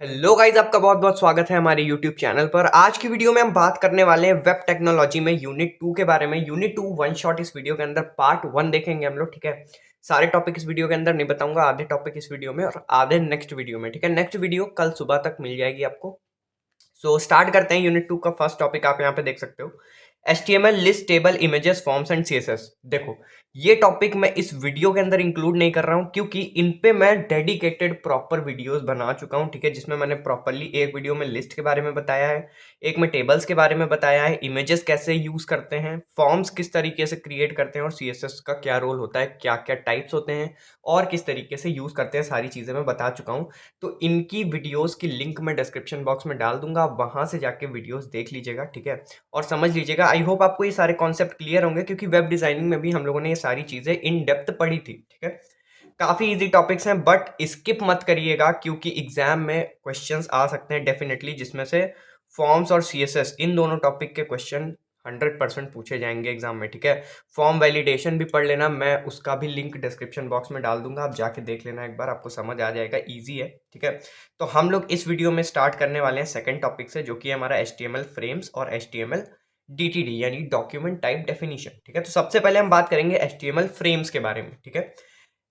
Hello guys, आपका बहुत बहुत स्वागत है हमारे यूट्यूब चैनल पर। आज की वीडियो में हम बात करने वाले हैं वेब टेक्नोलॉजी में यूनिट 2 के बारे में। यूनिट 2 वन शॉट इस वीडियो के अंदर पार्ट 1 देखेंगे हम लोग, ठीक है। सारे टॉपिक इस वीडियो के अंदर नहीं बताऊंगा, आधे टॉपिक इस वीडियो में और आधे नेक्स्ट वीडियो में, ठीक है। नेक्स्ट वीडियो कल सुबह तक मिल जाएगी आपको। स्टार्ट करते हैं यूनिट 2 का फर्स्ट टॉपिक। आप यहाँ पे देख सकते हो, HTML list table images forms and CSS। देखो, ये टॉपिक मैं इस वीडियो के अंदर इंक्लूड नहीं कर रहा हूं क्योंकि इन पे मैं डेडिकेटेड प्रॉपर वीडियोस बना चुका हूं, ठीक है, जिसमें मैंने प्रॉपरली एक वीडियो में लिस्ट के बारे में बताया है, एक में टेबल्स के बारे में बताया है, इमेजेस कैसे यूज करते हैं, फॉर्म्स किस तरीके से क्रिएट करते हैं और CSS का क्या रोल होता है, क्या क्या टाइप्स होते हैं और किस तरीके से यूज करते हैं, सारी चीजें मैं बता चुका हूं। तो इनकी वीडियोस की लिंक मैं डिस्क्रिप्शन बॉक्स में डाल दूंगा, आप वहां से जाके वीडियोस देख लीजिएगा, ठीक है, और समझ लीजिएगा। आई होप आपको ये सारे कॉन्सेप्ट क्लियर होंगे क्योंकि वेब डिजाइनिंग में भी हम लोगों ने ये सारी चीजें इन डेप्थ पढ़ी थी, ठीक है। काफी इजी टॉपिक्स हैं बट स्किप मत करिएगा क्योंकि एग्जाम में क्वेश्चंस आ सकते हैं डेफिनेटली, जिसमें से फॉर्म्स और CSS इन दोनों टॉपिक के क्वेश्चन 100% पूछे जाएंगे एग्जाम में, ठीक है। फॉर्म वैलिडेशन भी पढ़ लेना, मैं उसका भी लिंक डिस्क्रिप्शन बॉक्स में डाल दूंगा, आप जाके देख लेना एक बार, आपको समझ आ जाएगा, इजी है, ठीक है। तो हम लोग इस वीडियो में स्टार्ट करने वाले हैं सेकंड टॉपिक से, जो कि है हमारा HTML फ्रेम्स और HTML DTD यानी डॉक्यूमेंट टाइप डेफिनेशन, ठीक है। तो सबसे पहले हम बात करेंगे HTML फ्रेम्स के बारे में, ठीक है।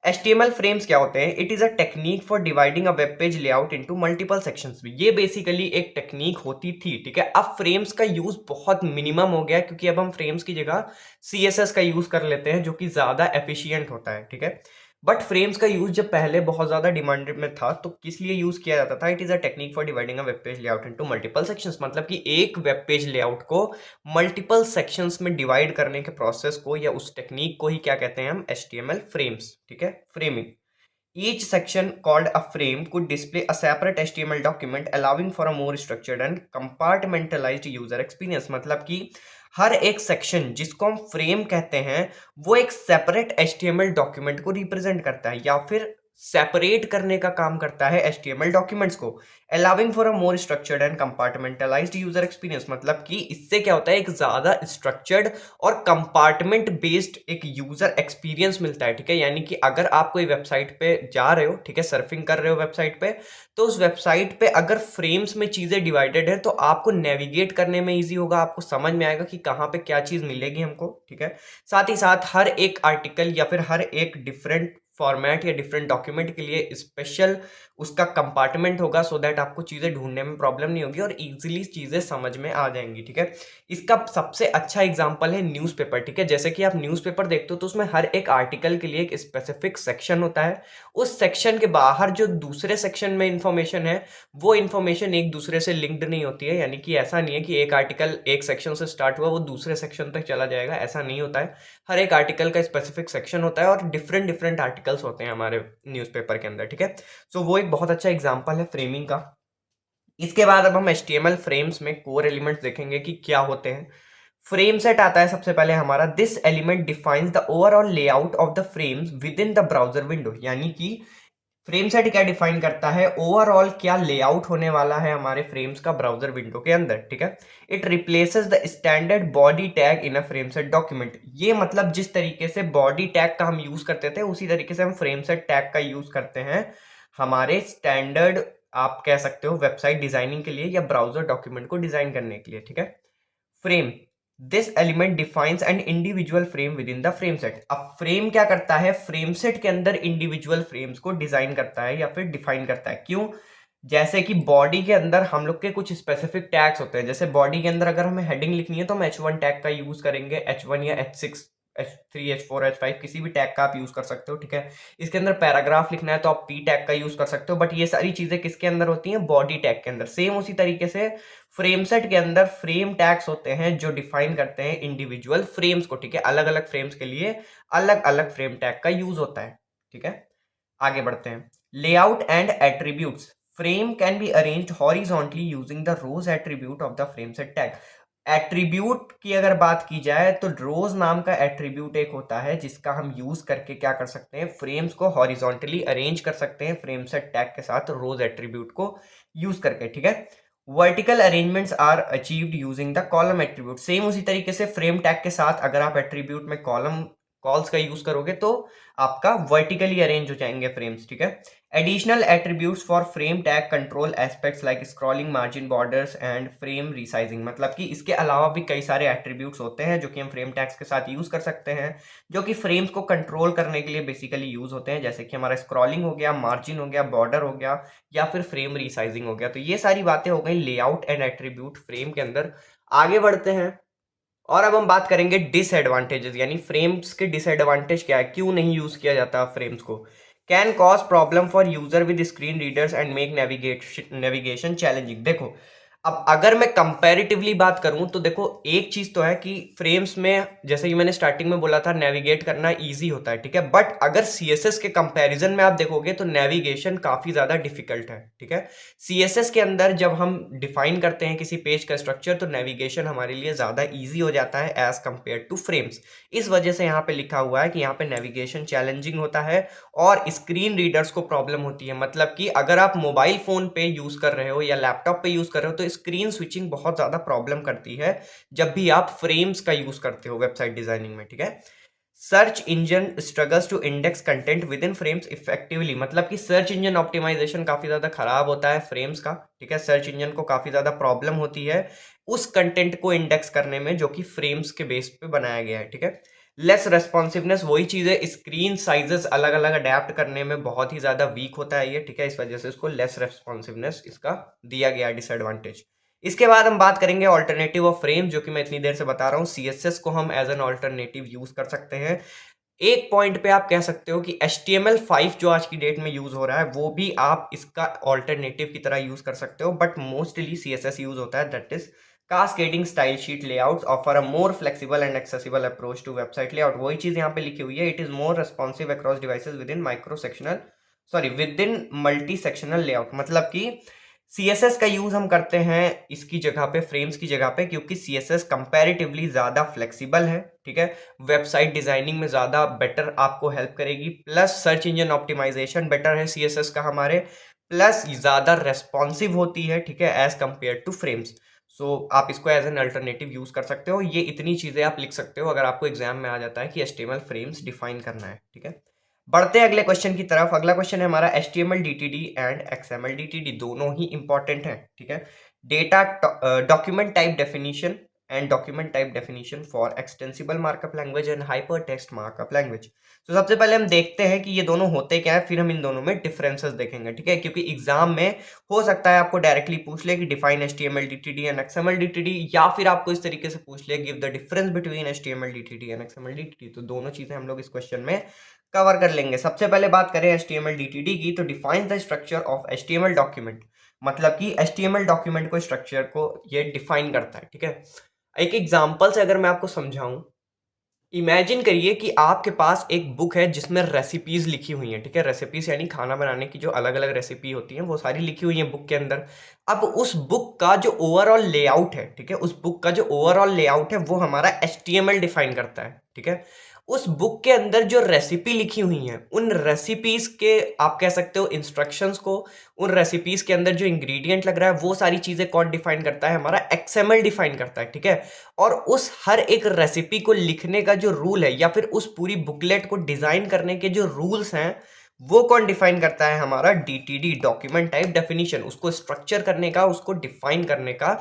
HTML फ्रेम्स क्या होते हैं? It is a technique for dividing a web page layout into multiple sections में। ये बेसिकली एक टेक्निक होती थी, ठीक है। अब फ्रेम्स का यूज बहुत मिनिमम हो गया क्योंकि अब हम फ्रेम्स की जगह CSS का यूज कर लेते हैं, जो कि ज्यादा एफिशिएंट होता है, ठीक है। बट फ्रेम्स का यूज जब पहले बहुत ज्यादा डिमांडेड में था तो किस लिए यूज किया जाता था? It is a technique for dividing a web page layout into multiple sections. मतलब कि एक वेब पेज लेआउट को मल्टीपल सेक्शंस में डिवाइड करने के प्रोसेस को या उस टेक्निक को ही क्या कहते हैं हम? HTML फ्रेम्स, ठीक है, framing. Each section called a frame could display a separate HTML document allowing for a more structured and compartmentalized user experience। मतलब कि हर एक सेक्शन जिसको हम फ्रेम कहते हैं वो एक सेपरेट HTML डॉक्यूमेंट को रिप्रेजेंट करता है या फिर सेपरेट करने का काम करता है HTML डॉक्यूमेंट्स को, allowing for a more structured and compartmentalised user experience. मतलब कि इससे क्या होता है, एक ज्यादा स्ट्रक्चर्ड और कंपार्टमेंट बेस्ड एक यूजर एक्सपीरियंस मिलता है, ठीक है। यानी कि अगर आप कोई वेबसाइट पे जा रहे हो, ठीक है, सर्फिंग कर रहे हो वेबसाइट पे, तो उस वेबसाइट पे अगर फ्रेम्स में चीजें डिवाइडेड है तो आपको नेविगेट करने में इजी होगा, आपको समझ में आएगा कि कहाँ पे क्या चीज मिलेगी हमको, ठीक है। साथ ही साथ हर एक आर्टिकल या फिर हर एक डिफरेंट फॉर्मेट या डिफरेंट डॉक्यूमेंट के लिए स्पेशल उसका कंपार्टमेंट होगा, सो दैट आपको चीजें ढूंढने में प्रॉब्लम नहीं होगी और इजीली चीजें समझ में आ जाएंगी, ठीक है। इसका सबसे अच्छा एग्जांपल है न्यूज़पेपर, ठीक है। जैसे कि आप न्यूज़पेपर देखते हो तो उसमें हर एक आर्टिकल के लिए एक स्पेसिफिक सेक्शन होता है, उस सेक्शन के बाहर जो दूसरे सेक्शन में इंफॉर्मेशन है वो इंफॉर्मेशन एक दूसरे से लिंक्ड नहीं होती है। यानी कि ऐसा नहीं है कि एक आर्टिकल एक सेक्शन से स्टार्ट हुआ वो दूसरे सेक्शन तक चला जाएगा, ऐसा नहीं होता है। हर एक आर्टिकल का स्पेसिफिक सेक्शन होता है और डिफरेंट डिफरेंट आर्टिकल्स होते हैं हमारे न्यूज़पेपर के अंदर, ठीक है। सो वो एक बहुत अच्छा एग्जाम्पल है फ्रेमिंग का। इसके बाद अब हम HTML फ्रेम्स में कोर एलिमेंट्स देखेंगे कि क्या होते हैं। फ्रेम सेट आता है सबसे पहले हमारा। This element defines the overall layout of the frames with in the browser window. यानी कि फ्रेम सेट क्या डिफाइन करता है? ओवरऑल क्या लेआउट होने वाला है हमारे फ्रेम्स का ब्राउजर विंडो के अंदर, ठीक है। It replaces the standard body tag in a frame set document. ये मतलब जिस तरीके से बॉडी टैग का हम यूज करते थे उसी तरीके से हम फ्रेम सेट टैग का यूज करते हैं हमारे स्टैंडर्ड, आप कह सकते हो, वेबसाइट डिजाइनिंग के लिए या ब्राउजर डॉक्यूमेंट को डिजाइन करने के लिए, ठीक है। Frame, this element defines an individual frame with in the frame set. अब फ्रेम क्या करता है? फ्रेम सेट के अंदर इंडिविजुअल फ्रेम्स को डिजाइन करता है या फिर डिफाइन करता है। क्यों? जैसे कि बॉडी के अंदर हम लोग के कुछ स्पेसिफिक टैग्स होते हैं। जैसे बॉडी के अंदर अगर हमें हेडिंग लिखनी है तो हम H1 टैग का यूज करेंगे, H1 या H6, H3, H4, H5 किसी भी टैग का आप यूज कर सकते हो, ठीक है। इसके अंदर पैराग्राफ लिखना है तो आप P टैग का यूज कर सकते हो, बट ये सारी चीजें किसके अंदर होती हैं? बॉडी टैग के अंदर। सेम उसी तरीके से फ्रेम सेट के अंदर फ्रेम टैग्स होते हैं जो डिफाइन करते हैं इंडिविजुअल फ्रेम्स को, ठीक है। अलग अलग फ्रेम्स के लिए अलग अलग फ्रेम टैग का यूज होता है, ठीक है। आगे बढ़ते हैं। Layout and attributes. Frame can be arranged horizontally using the rows attribute of the frameset tag. Attribute की अगर बात की जाए तो रोज नाम का एट्रीब्यूट एक होता है जिसका हम यूज करके क्या कर सकते हैं? फ्रेम्स को हॉरिजॉन्टली अरेंज कर सकते हैं फ्रेम सेट टैग के साथ, रोज एट्रीब्यूट को यूज करके, ठीक है। Vertical arrangements are achieved using the column attribute. Same उसी तरीके से फ्रेम टैग के साथ अगर आप एट्रीब्यूट में कॉलम कॉल्स का यूज करोगे तो आपका वर्टिकली अरेंज हो जाएंगे फ्रेम्स, ठीक है। Additional attributes for frame tag control aspects like scrolling, margin, borders and frame resizing, मतलब कि इसके अलावा भी कई सारे एट्रीब्यूट्स होते हैं जो कि हम फ्रेम टैग्स के साथ यूज कर सकते हैं, जो कि फ्रेम्स को कंट्रोल करने के लिए बेसिकली यूज होते हैं, जैसे कि हमारा स्क्रॉलिंग हो गया, मार्जिन हो गया, बॉर्डर हो गया, या फिर फ्रेम रिसाइजिंग हो गया। तो ये सारी बातें हो गई लेआउट एंड एट्रीब्यूट फ्रेम के अंदर। आगे बढ़ते हैं और अब हम बात करेंगे डिसएडवांटेजेस, यानी फ्रेम्स के डिसएडवांटेज क्या है, क्यों नहीं यूज किया जाता फ्रेम्स को। Can cause problem for user with screen readers and make navigation challenging. देखो, अब अगर मैं कंपैरेटिवली बात करूं तो देखो, एक चीज तो है कि फ्रेम्स में जैसे कि मैंने स्टार्टिंग में बोला था नेविगेट करना इजी होता है, ठीक है, बट अगर सीएसएस के कंपैरिजन में आप देखोगे तो नेविगेशन काफी ज्यादा डिफिकल्ट है, ठीक है। सीएसएस के अंदर जब हम डिफाइन करते हैं किसी पेज का स्ट्रक्चर तो नेविगेशन हमारे लिए ज़्यादा इजी हो जाता है एज कंपेयर टू फ्रेम्स। इस वजह से यहाँ पे लिखा हुआ है कि यहाँ पे नेविगेशन चैलेंजिंग होता है और स्क्रीन रीडर्स को प्रॉब्लम होती है। मतलब कि अगर आप मोबाइल फ़ोन पे यूज़ कर रहे हो या लैपटॉप पे यूज़ कर रहे हो तो स्क्रीन स्विचिंग बहुत ज़्यादा प्रॉब्लम करती है जब भी आप फ्रेम्स का यूज़ करते हो वेबसाइट डिज़ाइनिंग में, ठीक है। Search engine struggles to index content within frames effectively, मतलब कि सर्च इंजन ऑप्टिमाइजेशन काफी ज्यादा खराब होता है फ्रेम्स का, ठीक है। सर्च इंजन को काफी ज्यादा प्रॉब्लम होती है उस कंटेंट को इंडेक्स करने में जो कि फ्रेम्स के बेस पे बनाया गया है, ठीक है। लेस रेस्पॉन्सिवनेस, वही चीज है, स्क्रीन साइजेस अलग अलग अडेप्ट करने में बहुत ही ज्यादा वीक होता है ये, ठीक है। इस वजह से इसको लेस रेस्पॉन्सिवनेस इसका दिया गया डिसएडवांटेज। इसके बाद हम बात करेंगे ऑल्टरनेटिव ऑफ फ्रेम, जो कि मैं इतनी देर से बता रहा हूँ, सीएसएस को हम एज एन ऑल्टरनेटिव यूज कर सकते हैं। एक पॉइंट पे आप कह सकते हो कि HTML5 जो आज की डेट में यूज हो रहा है वो भी आप इसका ऑल्टरनेटिव की तरह यूज कर सकते हो, बट मोस्टली CSS यूज होता है, that is cascading style sheet layouts offer a more flexible and accessible approach to website layout. वही चीज यहाँ पे लिखी हुई है, it is more responsive across devices within micro sectional, sorry within multi sectional layout. मतलब कि CSS का यूज हम करते हैं इसकी जगह पे, फ्रेम्स की जगह पे, क्योंकि CSS कंपैरेटिवली ज्यादा फ्लेक्सिबल है, ठीक है। वेबसाइट डिजाइनिंग में ज्यादा बेटर आपको हेल्प करेगी, plus search engine optimization better है CSS का हमारे, प्लस ज्यादा रेस्पॉन्सिव होती है, ठीक है, एज कंपेयर टू फ्रेम्स। सो आप इसको एज एन अल्टरनेटिव यूज कर सकते हो। ये इतनी चीजें आप लिख सकते हो अगर आपको एग्जाम में आ जाता है कि HTML फ्रेम्स डिफाइन करना है, ठीक है। बढ़ते हैं अगले क्वेश्चन की तरफ। अगला क्वेश्चन है हमारा HTML DTD and XML DTD दोनों ही इंपॉर्टेंट हैं, ठीक है। Data document type definition and document type definition for extensible markup language and hyper text markup language. तो सबसे पहले हम देखते हैं कि ये दोनों होते क्या है, फिर हम इन दोनों में डिफरेंसेस देखेंगे, ठीक है। क्योंकि एग्जाम में हो सकता है आपको डायरेक्टली पूछ ले कि define HTML DTD and XML DTD, या फिर आपको इस तरीके से पूछ ले give the difference between HTML DTD and XML DTD। तो दोनों चीजें हम लोग इस क्वेश्चन में कवर कर लेंगे। सबसे पहले बात करें HTML DTD की, तो define the structure of HTML document, मतलब कि HTML डॉक्यूमेंट को स्ट्रक्चर को ये डिफाइन करता है, ठीक है। एक एग्जांपल से अगर मैं आपको समझाऊं, इमेजिन करिए कि आपके पास एक बुक है जिसमें रेसिपीज लिखी हुई हैं, ठीक है। रेसिपीज यानी खाना बनाने की जो अलग अलग रेसिपी होती हैं वो सारी लिखी हुई हैं बुक के अंदर। अब उस बुक का जो ओवरऑल लेआउट है, ठीक है, उस बुक का जो ओवरऑल लेआउट है वो हमारा HTML डिफाइन करता है, ठीक है। उस बुक के अंदर जो रेसिपी लिखी हुई हैं उन रेसिपीज के, आप कह सकते हो, इंस्ट्रक्शंस को, उन रेसिपीज के अंदर जो इंग्रेडिएंट लग रहा है वो सारी चीजें कौन डिफाइन करता है, हमारा XML डिफाइन करता है, ठीक है। और उस हर एक रेसिपी को लिखने का जो रूल है या फिर उस पूरी बुकलेट को डिजाइन करने के जो रूल्स हैं वो कौन डिफाइन करता है, हमारा DTD डॉक्यूमेंट टाइप डेफिनेशन। उसको स्ट्रक्चर करने का, उसको डिफाइन करने का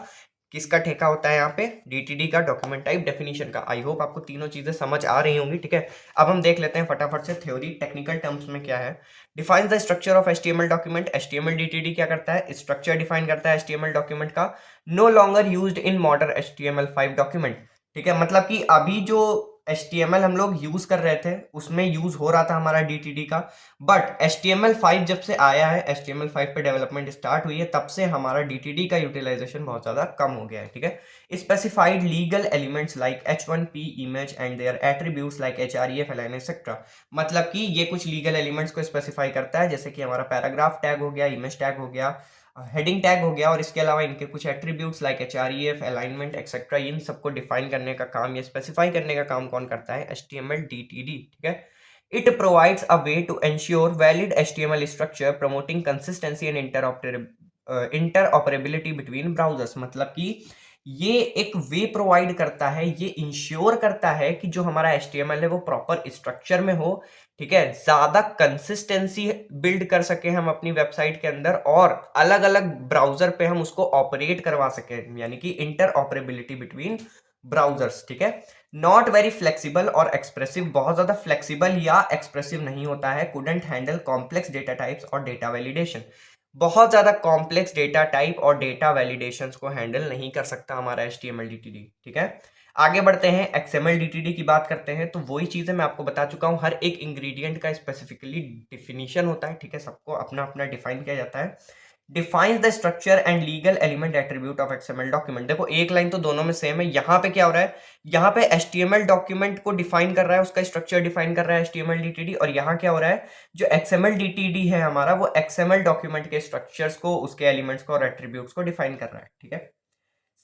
किसका ठेका होता है यहाँ पे, DTD का, डॉक्यूमेंट टाइप डेफिनेशन का। आई होप आपको तीनों चीजें समझ आ रही होंगी, ठीक है। अब हम देख लेते हैं फटाफट से थ्योरी टेक्निकल टर्म्स में क्या है। Define the structure of HTML document. HTML DTD क्या करता है, स्ट्रक्चर डिफाइन करता है HTML डॉक्यूमेंट का। No longer used in modern HTML5 document, ठीक है। मतलब कि अभी जो HTML हम लोग यूज कर रहे थे उसमें यूज हो रहा था हमारा DTD का, बट HTML5 जब से आया है, HTML5 पे डेवलपमेंट स्टार्ट हुई है, तब से हमारा DTD का यूटिलाइजेशन बहुत ज्यादा कम हो गया है, ठीक है। Specified legal elements like H1P image and their attributes like href align et cetera, मतलब कि ये कुछ लीगल एलिमेंट्स को स्पेसिफाई करता है, जैसे कि हमारा पैराग्राफ टैग हो गया, इमेज टैग हो गया, हेडिंग टैग हो गया, और इसके अलावा इनके कुछ attributes like href alignment etcetera, इन सबको डिफाइन करने का काम या स्पेसिफाई करने का काम कौन करता है, HTML DTD, ठीक है। It provides a way to ensure valid HTML structure, promoting consistency and interoperability between browsers, मतलब कि ये एक वे प्रोवाइड करता है, ये इंश्योर करता है कि जो हमारा HTML है वो प्रॉपर स्ट्रक्चर में हो, ठीक है, ज्यादा कंसिस्टेंसी बिल्ड कर सके हम अपनी वेबसाइट के अंदर, और अलग अलग ब्राउजर पे हम उसको ऑपरेट करवा सके, यानी कि इंटर ऑपरेबिलिटी बिटवीन ब्राउजर्स, ठीक है। नॉट वेरी फ्लेक्सिबल और एक्सप्रेसिव, बहुत ज्यादा फ्लेक्सिबल या एक्सप्रेसिव नहीं होता है। Couldn't handle complex data types और डेटा वैलिडेशन, बहुत ज्यादा कॉम्प्लेक्स डेटा टाइप और डेटा वैलिडेशंस को हैंडल नहीं कर सकता हमारा HTML DTD, ठीक है। आगे बढ़ते हैं, XML DTD की बात करते हैं, तो वही चीजें मैं आपको बता चुका हूं, हर एक इंग्रेडिएंट का स्पेसिफिकली डिफिनीशन होता है, ठीक है, सबको अपना अपना डिफाइन किया जाता है। Defines the structure and legal element attribute of XML document. देखो एक लाइन तो दोनों में सेम है, यहाँ पे क्या हो रहा है, यहाँ पे HTML डॉक्यूमेंट को डिफाइन कर रहा है, उसका स्ट्रक्चर डिफाइन कर रहा है HTML DTD, और यहाँ क्या हो रहा है, जो XML DTD है हमारा, वो XML डॉक्यूमेंट के स्ट्रक्चर्स को, उसके एलिमेंट्स को और एट्रीब्यूट्स को डिफाइन कर रहा है, ठीक है।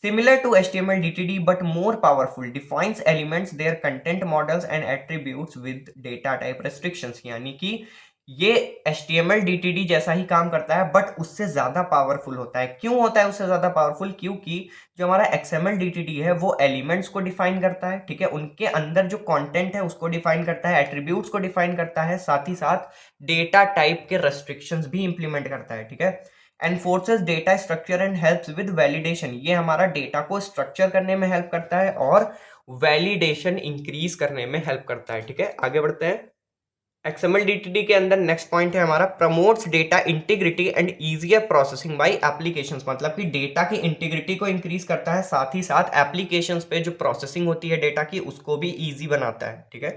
Similar to HTML DTD but more powerful, defines elements, their content models and attributes with data type restrictions। यानी कि ये HTML DTD जैसा ही काम करता है बट उससे ज्यादा पावरफुल होता है। क्यों होता है उससे ज्यादा पावरफुल? क्योंकि जो हमारा XML DTD है वो एलिमेंट्स को डिफाइन करता है, ठीक है, उनके अंदर जो कंटेंट है उसको डिफाइन करता है, एट्रीब्यूट्स को डिफाइन करता है, साथ ही साथ डेटा टाइप के रेस्ट्रिक्शंस भी इंप्लीमेंट करता है, ठीक है। एनफोर्सेस data structure and helps with validation, ये हमारा डेटा को स्ट्रक्चर करने में हेल्प करता है और वैलिडेशन इंक्रीज करने में हेल्प करता है, ठीक है। आगे बढ़ते हैं, XML DTD के अंदर नेक्स्ट पॉइंट है हमारा, promotes data integrity and easier processing by applications. मतलब कि डेटा की इंटीग्रिटी को इंक्रीज करता है, साथ ही साथ एप्लीकेशंस पे जो प्रोसेसिंग होती है डेटा की उसको भी इजी बनाता है, ठीक है।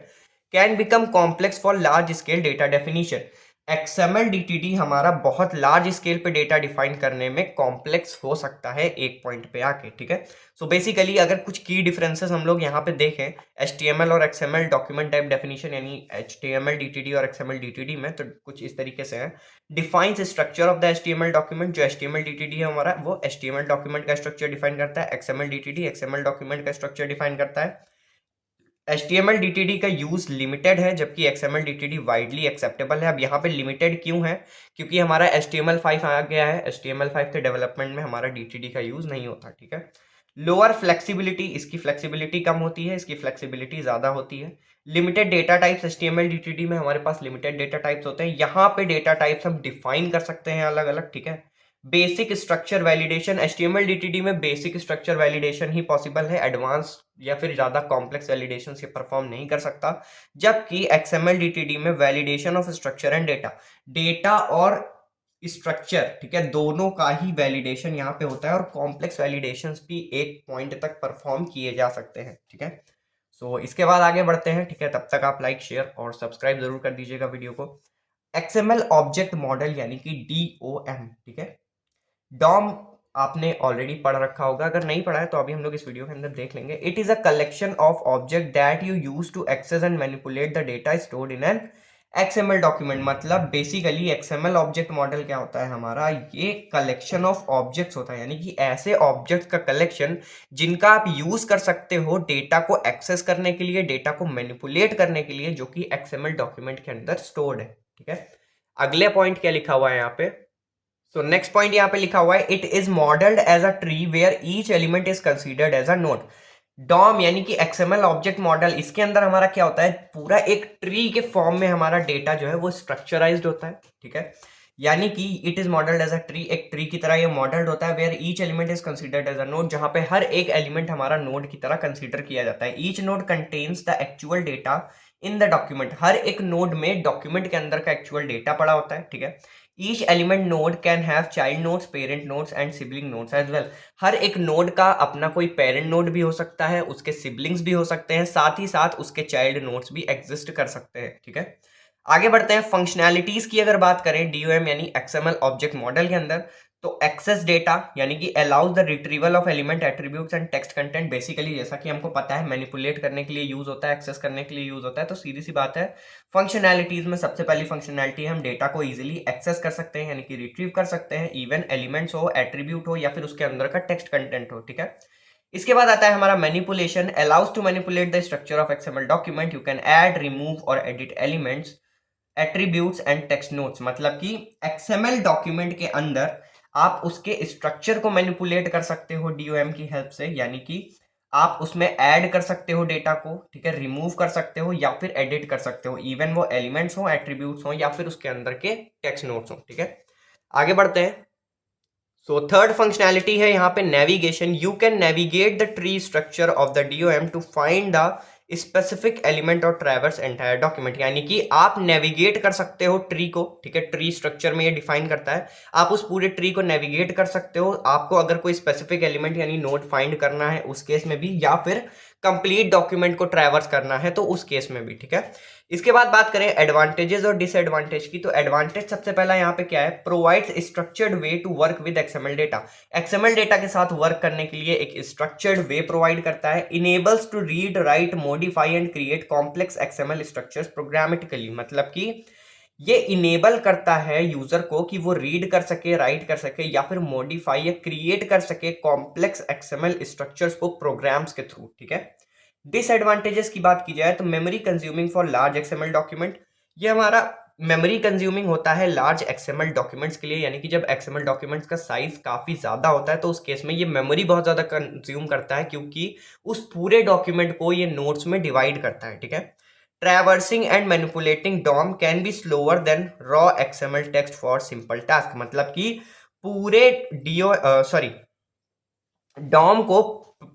Can become complex for large scale data definition. XML DTD हमारा बहुत लार्ज स्केल पे डेटा डिफाइन करने में कॉम्प्लेक्स हो सकता है एक पॉइंट पे आके, ठीक है। सो बेसिकली अगर कुछ की डिफरेंसेस हम लोग यहाँ पे देखें HTML और XML डॉक्यूमेंट टाइप डेफिनेशन, यानी HTML DTD और XML DTD में, तो कुछ इस तरीके से है। Defines structure of the HTML document, जो HTMल DTD है हमारा वो HTML डॉक्यूमेंट का स्ट्रक्चर डिफाइन करता है, XML DTD XML डॉक्यूमेंट का स्ट्रक्चर डिफाइन करता है। HTML DTD का यूज लिमिटेड है जबकि XML DTD वाइडली एक्सेप्टेबल है। अब यहाँ पे लिमिटेड क्यों है? क्योंकि हमारा HTML5 आ गया है, HTML5 के डेवलपमेंट में हमारा DTD का यूज नहीं होता, ठीक है। लोअर फ्लेक्सिबिलिटी, इसकी फ्लेक्सिबिलिटी कम होती है, इसकी फ्लेक्सिबिलिटी ज्यादा होती है। Limited data types, HTML DTD में हमारे पास लिमिटेड डेटा टाइप्स होते हैं, यहाँ पे डेटा टाइप्स हम डिफाइन कर सकते हैं अलग अलग, ठीक है। Basic structure validation, HTML DTD में बेसिक स्ट्रक्चर वैलिडेशन ही पॉसिबल है, एडवांस या फिर ज्यादा कॉम्प्लेक्स वैलिडेशन से परफॉर्म नहीं कर सकता। जबकि XML DTD में validation of structure and data, data और स्ट्रक्चर, ठीक है, दोनों का ही वैलिडेशन यहाँ पे होता है, और कॉम्प्लेक्स वैलिडेशंस भी एक पॉइंट तक परफॉर्म किए जा सकते हैं, ठीक है। सो इसके बाद आगे बढ़ते हैं, ठीक है, तब तक आप लाइक शेयर और सब्सक्राइब जरूर कर दीजिएगा वीडियो को। XML ऑब्जेक्ट मॉडल यानी कि DOM, ठीक है। डॉम आपने ऑलरेडी पढ़ रखा होगा, अगर नहीं पढ़ा है तो अभी हम लोग इस वीडियो के अंदर देख लेंगे। It is a collection of object that you use to access and manipulate the data stored in an XML document. मतलब बेसिकली XML ऑब्जेक्ट मॉडल क्या होता है हमारा, ये कलेक्शन ऑफ ऑब्जेक्ट्स होता है, यानी कि ऐसे ऑब्जेक्ट्स का कलेक्शन जिनका आप यूज कर सकते हो डेटा को एक्सेस करने के लिए, डेटा को मैनिपुलेट करने के लिए, जो कि XML डॉक्यूमेंट के अंदर स्टोर्ड है, ठीक है। अगले पॉइंट क्या लिखा हुआ है यहाँ पे, सो नेक्स्ट पॉइंट यहाँ पे लिखा हुआ है, it is modelled as a tree where each element is considered as a node. DOM यानी कि XML ऑब्जेक्ट मॉडल, इसके अंदर हमारा क्या होता है, पूरा एक ट्री के फॉर्म में हमारा डेटा जो है वो स्ट्रक्चराइज्ड होता है, ठीक है। यानी कि it is modelled as a tree, एक ट्री की तरह ये मॉडल्ड होता है, where each element is considered as a node, जहां पे हर एक एलिमेंट हमारा नोड की तरह कंसीडर किया जाता है। Each node contains the actual data in the document, हर एक नोड में डॉक्यूमेंट के अंदर का एक्चुअल डेटा पड़ा होता है, ठीक है। Each element node can have child nodes, parent nodes and sibling nodes as well. हर एक नोड का अपना कोई पेरेंट नोड भी हो सकता है, उसके सिबलिंग्स भी हो सकते हैं, साथ ही साथ उसके चाइल्ड नोड्स भी एग्जिस्ट कर सकते हैं, ठीक है। आगे बढ़ते हैं, फंक्शनैलिटीज की अगर बात करें DOM यानी XML ऑब्जेक्ट मॉडल के अंदर, तो एक्सेस डेटा यानी कि allows the retrieval of element attributes and text content. Basically जैसा कि हमको पता है मैनिपुलेट करने के लिए यूज होता है, एक्सेस करने के लिए यूज होता है, तो सीधी सी बात है फंक्शनैलिटीज में सबसे पहली फंक्शनैलिटी, हम डेटा को इजीली एक्सेस कर सकते हैं, यानी कि रिट्रीव कर सकते हैं, इवन एलिमेंट्स हो, एट्रीब्यूट हो, या फिर उसके अंदर का टेक्स्ट कंटेंट हो, ठीक है। इसके बाद आता है हमारा manipulation, allows to manipulate the structure of XML document, you can add, remove और edit elements, attributes and text notes. मतलब कि XML डॉक्यूमेंट के अंदर आप उसके स्ट्रक्चर को मैनिपुलेट कर सकते हो डीओएम की हेल्प से, यानी कि आप उसमें ऐड कर सकते हो डेटा को, ठीक है, रिमूव कर सकते हो या फिर एडिट कर सकते हो, इवन वो एलिमेंट्स हो, एट्रीब्यूट्स हो या फिर उसके अंदर के टेक्स्ट नोट्स हो, ठीक है। आगे बढ़ते हैं। सो थर्ड फंक्शनैलिटी है यहाँ पे navigation. You can navigate the tree structure of the DOM to find the specific element और ट्रैवर्स एंटायर डॉक्यूमेंट, यानी कि आप नेविगेट कर सकते हो ट्री को, ठीक है, ट्री स्ट्रक्चर में ये डिफाइन करता है, आप उस पूरे ट्री को नेविगेट कर सकते हो। आपको अगर कोई स्पेसिफिक एलिमेंट यानी नोड फाइंड करना है उस केस में भी, या फिर कंप्लीट डॉक्यूमेंट को ट्रैवर्स करना है तो उस केस में भी, ठीक है। इसके बाद बात करें एडवांटेजेस और डिसएडवांटेज की, तो एडवांटेज सबसे पहला यहाँ पे क्या है, provides structured way to work with XML data. XML data के साथ वर्क करने के लिए एक स्ट्रक्चर्ड वे प्रोवाइड करता है। Enables to read, write, modify and create complex XML structures programmatically, मतलब कि ये इनेबल करता है यूजर को कि वो रीड कर सके, राइट कर सके या फिर मॉडिफाई या क्रिएट कर सके कॉम्प्लेक्स एक्सएमएल स्ट्रक्चर्स को प्रोग्राम्स के थ्रू, ठीक है। डिसएडवांटेजेस की बात की जाए तो memory consuming for large XML document, ये हमारा मेमोरी कंज्यूमिंग होता है लार्ज एक्सएमएल डॉक्यूमेंट्स के लिए, यानी कि जब एक्सएमएल डॉक्यूमेंट्स का साइज काफी ज्यादा होता है तो उस केस में ये मेमोरी बहुत ज्यादा कंज्यूम करता है, क्योंकि उस पूरे डॉक्यूमेंट को ये नोट्स में डिवाइड करता है, ठीक है। Traversing and manipulating DOM can be slower than raw XML text for simple task, मतलब कि पूरे डॉम को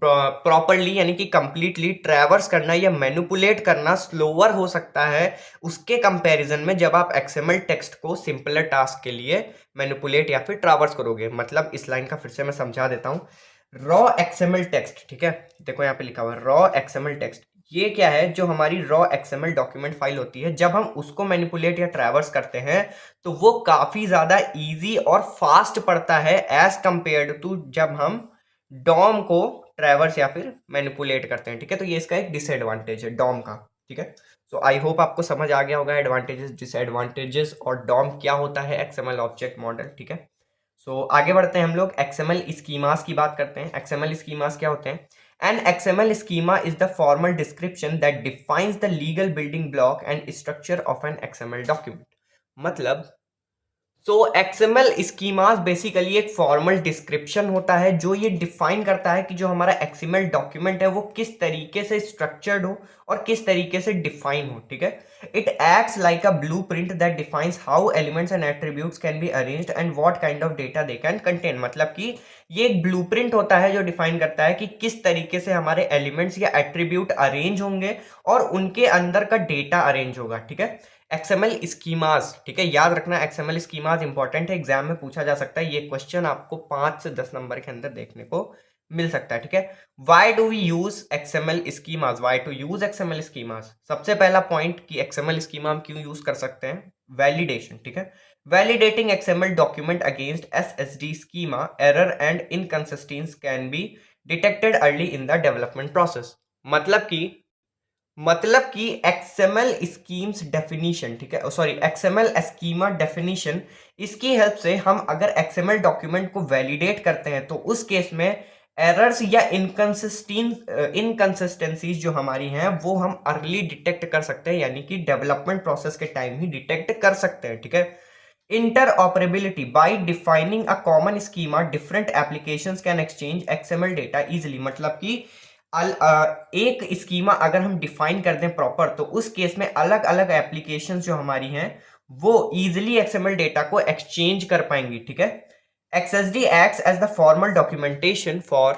प्रॉपरली यानी कि कंप्लीटली ट्रैवर्स करना या मैनिपुलेट करना स्लोअर हो सकता है उसके कंपैरिजन में जब आप एक्सएमएल टेक्स्ट को सिंपलर टास्क के लिए मैनिपुलेट या फिर ट्रैवर्स करोगे। मतलब इस लाइन का फिर से मैं समझा देता हूँ। रॉ एक्सएमएल टेक्स्ट, ठीक है, देखो यहाँ पे लिखा हुआ है रॉ एक्सएमएल टेक्स्ट, ये क्या है, जो हमारी रॉ एक्सएमएल डॉक्यूमेंट फाइल होती है, जब हम उसको मैनिपुलेट या ट्रैवर्स करते हैं तो वो काफी ज्यादा इजी और फास्ट पड़ता है एज कंपेयर्ड टू जब हम डॉम को ट्रैवर्स या फिर मैनिपुलेट करते हैं, ठीक है। तो ये इसका एक डिसएडवांटेज है डॉम का, ठीक है। सो आई होप आपको समझ आ गया होगा एडवांटेजेस, डिसएडवांटेजेस और डॉम क्या होता है एक्सएमएल ऑब्जेक्ट मॉडल, ठीक है। सो आगे बढ़ते हैं हम लोग एक्सएमएल स्कीमास की बात करते हैं। एक्सएमएल स्कीमास क्या होते हैं? An XML schema is the formal description that defines the legal building block and structure of an XML document. मतलब सो एक्सएमएल स्कीमास बेसिकली एक फॉर्मल डिस्क्रिप्शन होता है जो ये डिफाइन करता है कि जो हमारा एक्सएमएल डॉक्यूमेंट है वो किस तरीके से स्ट्रक्चर्ड हो और किस तरीके से डिफाइन हो, ठीक है। It acts like a blueprint that defines how elements and attributes can be arranged and what kind of data they can contain. मतलब कि ये एक ब्लूप्रिंट होता है जो डिफाइन करता है कि किस तरीके से हमारे एलिमेंट्स या एट्रीब्यूट अरेंज होंगे और उनके अंदर का डेटा अरेंज होगा, ठीक है। एक्सएमएल स्कीमास, ठीक है, याद रखना एक्सएमएल स्कीमास इंपॉर्टेंट है, एग्जाम में पूछा जा सकता है। ये क्वेश्चन आपको 5 से 10 नंबर के अंदर देखने को मिल सकता है, ठीक है। Why do we use XML schemas, why to use XML schemas? सबसे पहला पॉइंट कि एक्सएमएल स्कीमा हम क्यों यूज कर सकते हैं, वैलिडेशन, ठीक है। Validating XML document against SSD schema error and inconsistency can be detected early in the development process. मतलब कि एक्सएमएल स्कीम्स डेफिनेशन, ठीक है, सॉरी एक्सएमएल स्कीमा डेफिनेशन, इसकी हेल्प से हम अगर एक्सएमएल डॉक्यूमेंट को वैलिडेट करते हैं तो उस केस में एरर्स या इनकंसिस्टेंसीज जो हमारी हैं वो हम अर्ली डिटेक्ट कर सकते हैं, यानी कि डेवलपमेंट प्रोसेस के टाइम ही डिटेक्ट कर सकते हैं, ठीक है। Interoperability, bye defining a common schema different applications can exchange XML data easily. मतलब कि एक स्कीमा अगर हम डिफाइन कर दें प्रॉपर तो उस केस में अलग अलग एप्लीकेशंस जो हमारी हैं वो इजीली एक्सएमएल डेटा को एक्सचेंज कर पाएंगी, ठीक है। XSD acts as the formal documentation for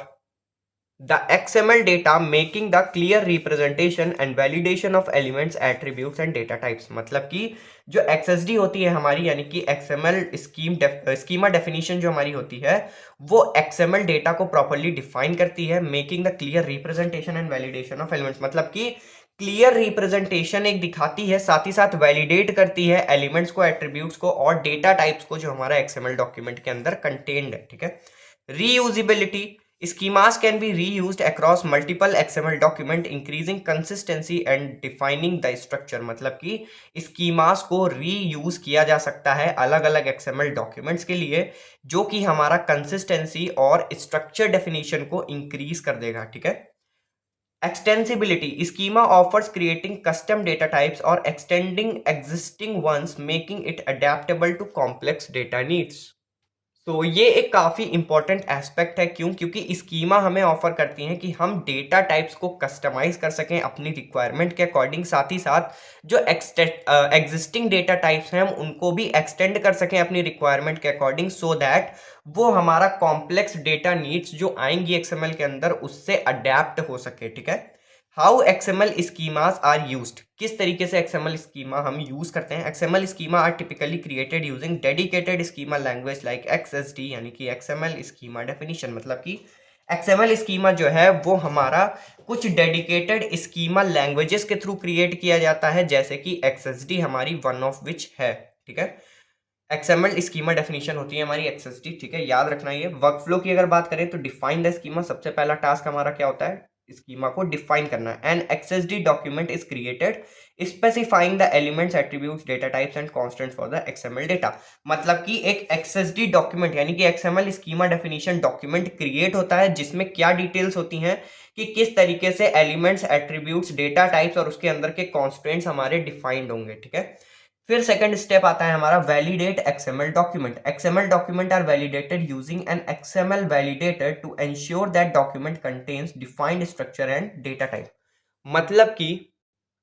the XML data, making the clear representation and validation of elements, attributes and data types। मतलब कि जो XSD होती है हमारी, यानी कि XML स्कीमा डेफिनेशन जो हमारी होती है वो XML डेटा को प्रॉपरली डिफाइन करती है, making the clear representation and validation of elements. मतलब कि क्लियर रिप्रेजेंटेशन एक दिखाती है, साथ ही साथ वैलिडेट करती है एलिमेंट्स को, एट्रीब्यूट्स को और डेटा टाइप्स को जो हमारा XML डॉक्यूमेंट के अंदर कंटेन्ड है, ठीक है। Reusability, schemas can be reused across multiple XML document, increasing consistency and defining the structure। मतलब कि schemas को रीयूज किया जा सकता है अलग अलग XML डॉक्यूमेंट्स के लिए, जो कि हमारा कंसिस्टेंसी और स्ट्रक्चर डेफिनेशन को इंक्रीज कर देगा, ठीक है। Extensibility, schema offers creating custom data types or extending existing ones, making it adaptable to complex data needs। तो ये एक काफ़ी इंपॉर्टेंट एस्पेक्ट है। क्यों? क्योंकि स्कीमा हमें ऑफर करती हैं कि हम डेटा टाइप्स को कस्टमाइज कर सकें अपनी रिक्वायरमेंट के अकॉर्डिंग, साथ ही साथ जो एग्जिस्टिंग डेटा टाइप्स हैं हम उनको भी एक्सटेंड कर सकें अपनी रिक्वायरमेंट के अकॉर्डिंग, सो दैट वो हमारा कॉम्प्लेक्स डेटा नीड्स जो आएंगी एक्सएमएल के अंदर उससे अडेप्ट हो सके। ठीक है। How XML schemas are used, किस तरीके से एक्सएमएल स्कीमा हम यूज करते हैं। XML schema are typically created using dedicated schema language like XSD, यानी कि एक्सएमएल स्कीमा डेफिनेशन, मतलब कि एक्सएमएल स्कीमा जो है वो हमारा कुछ डेडिकेटेड स्कीमा लैंग्वेजेस के थ्रू क्रिएट किया जाता है, जैसे कि एक्सएसडी हमारी वन ऑफ विच है। ठीक है। एक्सएमएल स्कीमा डेफिनेशन होती है हमारी एक्सएसडी। ठीक है, याद रखना। ये वर्कफ्लो की अगर बात करें तो डिफाइन द स्कीमा, सबसे पहला टास्क हमारा क्या होता है, स्कीमा को डिफाइन करना है। An XSD document is created specifying the elements, attributes, data types and constants for the XML data. मतलब कि एक एक्सएसडी डॉक्यूमेंट यानी कि XML schema definition document create होता है जिसमें क्या डिटेल्स होती हैं कि किस तरीके से एलिमेंट्स, एट्रीब्यूट्स, डेटा टाइप्स और उसके अंदर के कॉन्स्टेंट्स हमारे डिफाइंड होंगे। ठीक है। फिर सेकंड स्टेप आता है हमारा validate XML document. XML document are validated using an XML validator to ensure that document contains defined structure and data type. मतलब कि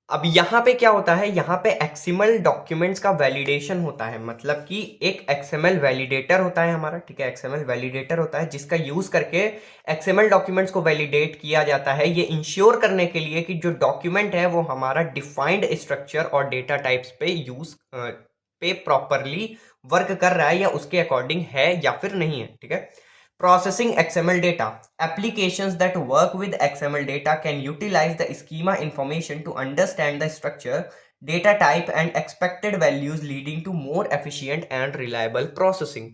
अब यहाँ पे क्या होता है, यहाँ पे एक्सएमएल डॉक्यूमेंट्स का वैलिडेशन होता है। मतलब कि एक एक्सएमएल वैलिडेटर होता है हमारा। ठीक है, एक्सएमएल वैलिडेटर होता है जिसका यूज करके एक्सएमएल डॉक्यूमेंट्स को वैलिडेट किया जाता है, ये इंश्योर करने के लिए कि जो डॉक्यूमेंट है वो हमारा डिफाइंड स्ट्रक्चर और डेटा टाइप्स पे यूज पे प्रॉपरली वर्क कर रहा है या उसके अकॉर्डिंग है या फिर नहीं है। ठीक है। Processing XML data. Applications that work with XML data can utilize the schema information to understand the structure, data type, and expected values, leading to more efficient and reliable processing.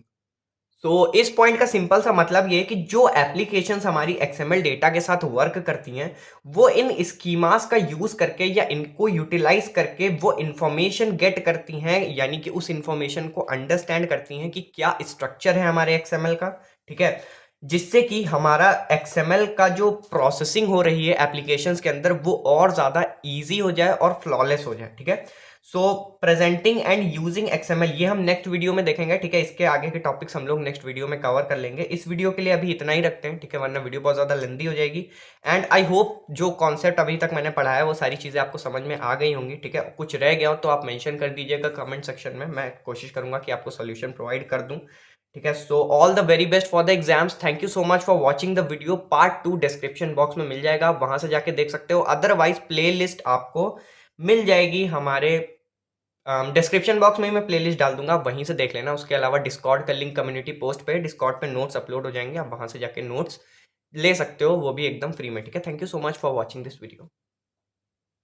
तो इस point का simple सा मतलब ये है कि जो applications हमारी एक्सएमएल डेटा के साथ वर्क करती हैं वो इन स्कीमास का यूज करके या इनको यूटिलाइज करके वो इंफॉर्मेशन गेट करती हैं, यानी कि उस इंफॉर्मेशन को अंडरस्टैंड करती हैं कि क्या स्ट्रक्चर है हमारे एक्सएमएल का। ठीक है। जिससे कि हमारा एक्सएमएल का जो प्रोसेसिंग हो रही है एप्लीकेशंस के अंदर वो और ज़्यादा ईजी हो जाए और फ्लॉलेस हो जाए। ठीक है। सो प्रेजेंटिंग एंड यूजिंग एक्सएमएल ये हम नेक्स्ट वीडियो में देखेंगे। ठीक है, इसके आगे के टॉपिक्स हम लोग नेक्स्ट वीडियो में कवर कर लेंगे। इस वीडियो के लिए अभी इतना ही रखते हैं। ठीक है, वरना वीडियो बहुत ज़्यादा लेंदी हो जाएगी। एंड आई होप जो कॉन्सेप्ट अभी तक मैंने पढ़ाया वो सारी चीज़ें आपको समझ में आ गई होंगी। ठीक है, कुछ रह गया हो तो आप मेंशन कर दीजिएगा कमेंट सेक्शन में, मैं कोशिश करूंगा कि आपको सोल्यूशन प्रोवाइड कर दूं। ठीक है। So all the very best for the exams. Thank you so much for watching the video. Part 2 description box में मिल जाएगा, आप वहां से जाके देख सकते हो। अदरवाइज प्ले लिस्ट आपको मिल जाएगी हमारे डिस्क्रिप्शन बॉक्स में ही मैं प्लेलिस्ट डाल दूंगा, वहीं से देख लेना। उसके अलावा डिस्कॉर्ड का लिंक कम्युनिटी पोस्ट पे, डिस्कॉर्ड पे नोट्स अपलोड हो जाएंगे, आप वहां से जाके नोट्स ले सकते हो, वो भी एकदम फ्री में। ठीक है, thank you so much for watching this video.